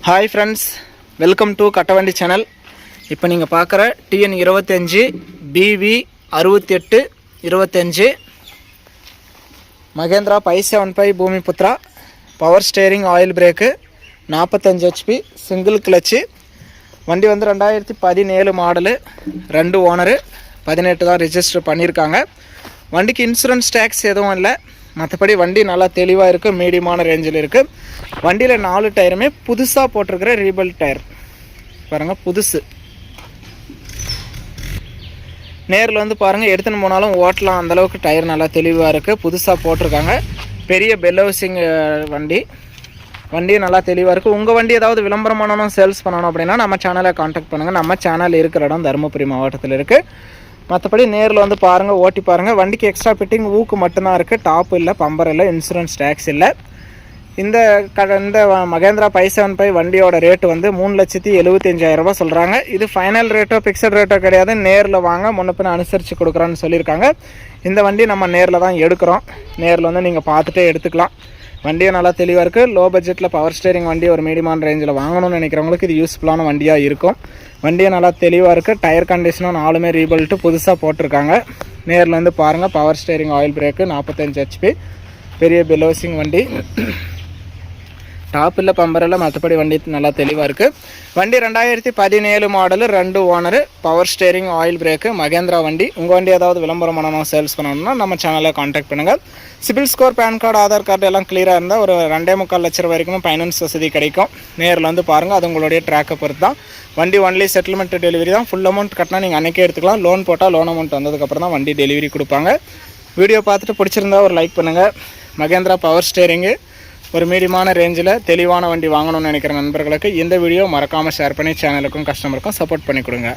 Hi friends, welcome to Kattavandi channel. இப்போ நீங்கள் பார்க்குற TN 25 BV 68 25 Mahindra 575 Bhoomiputra power steering oil brake 45 HP single clutch. வண்டி வந்து 2017 மாடலு, 2 ஓனரு, 18 தான் ரிஜிஸ்டர் பண்ணியிருக்காங்க. வண்டிக்கு இன்சூரன்ஸ் டேக்ஸ் எதுவும் இல்லை. மற்றபடி வண்டி நல்லா தெளிவாக இருக்குது, மீடியமான ரேஞ்சில் இருக்குது. வண்டியில் 4 டயருமே புதுசாக போட்டிருக்கிற ரீபல் டயர் பாருங்கள், புதுசு. நேரில் வந்து பாருங்கள், எடுத்துன்னு போனாலும் ஓட்டலாம், அந்தளவுக்கு டயர் நல்லா தெளிவாக இருக்குது, புதுசாக போட்டிருக்காங்க. பெரிய பெல்லோசிங் வண்டியும் நல்லா தெளிவாக இருக்குது. உங்கள் வண்டி ஏதாவது விளம்பரம் பண்ணணும், சேல்ஸ் பண்ணணும் அப்படின்னா நம்ம சேனலை காண்டாக்ட் பண்ணுங்கள். நம்ம சேனல் இருக்கிற இடம் தருமபுரி மாவட்டத்தில் இருக்குது. மற்றபடி நேரில் வந்து பாருங்கள், ஓட்டி பாருங்கள். வண்டிக்கு எக்ஸ்ட்ரா ஃபிட்டிங் ஊக்கு மட்டும்தான் இருக்குது, டாப் இல்லை, பம்பர் இல்லை, இன்சூரன்ஸ் டேக்ஸ் இல்லை. இந்த மகேந்திரா 575 வண்டியோட ரேட்டு வந்து 3,75,000 சொல்கிறாங்க. இது ஃபைனல் ரேட்டோ ஃபிக்ஸட் ரேட்டோ கிடையாது. நேரில் வாங்க, முன்னப்பின அனுசரித்து கொடுக்குறான்னு சொல்லியிருக்காங்க. இந்த வண்டி நம்ம நேரில் தான் எடுக்கிறோம். நேரில் வந்து நீங்கள் பார்த்துட்டே எடுத்துக்கலாம். வண்டியும் நல்லா தெளிவாக இருக்குது. லோ பட்ஜெட்டில் பவர் ஸ்டேரிங் வண்டி ஒரு மீடியமான ரேஞ்சில் வாங்கணும்னு நினைக்கிறவங்களுக்கு இது யூஸ்ஃபுல்லான வண்டியாக இருக்கும். வண்டியும் நல்லா தெளிவாக இருக்குது. டயர் கண்டிஷனும் 4மே ரீபல்ட்டு புதுசாக போட்டிருக்காங்க. நேரில் வந்து பாருங்கள். Power steering oil brake 45 HP பெரிய பெலோசிங் வண்டி, டாப் இல்லை, பம்பர் இல்லை, மற்றபடி வண்டி நல்லா தெளிவாக இருக்குது. வண்டி 2017 model, 2 owner, power steering oil brake, Mahindra வண்டி. உங்கள் வண்டி ஏதாவது விளம்பரம் பண்ணணும், சேல்ஸ் பண்ணணும்னா நம்ம சேனலை காண்டாக்ட் பண்ணுங்கள். CIBIL score, PAN card, Aadhaar card எல்லாம் கிளியராக இருந்தால் ஒரு 2.25 லட்சம் வரைக்கும் ஃபைனான்ஸ் வசதி கிடைக்கும். நேரில் வந்து பாருங்கள், அது உங்களுடைய ட்ராக்கை பொறுத்து தான். வண்டி ஒன்லி செட்டில்மெண்ட் டெலிவரி தான். ஃபுல் அமௌண்ட் கட்டினா நீங்கள் அன்றைக்கே எடுத்துக்கலாம். லோன் போட்டால் லோன் அமௌண்ட் வந்ததுக்கப்புறம் தான் வண்டி டெலிவரி கொடுப்பாங்க. வீடியோ பார்த்துட்டு பிடிச்சிருந்தா ஒரு லைக் பண்ணுங்கள். மகேந்திரா பவர் ஸ்டேரிங்கு ஒரு மீடியமான ரேஞ்சில் தெளிவான வண்டி வாங்கணும்னு நினைக்கிற நண்பர்களுக்கு இந்த வீடியோ மறக்காமல் ஷேர் பண்ணி சேனலுக்கும் கஸ்டமருக்கும் சப்போர்ட் பண்ணி கொடுங்க.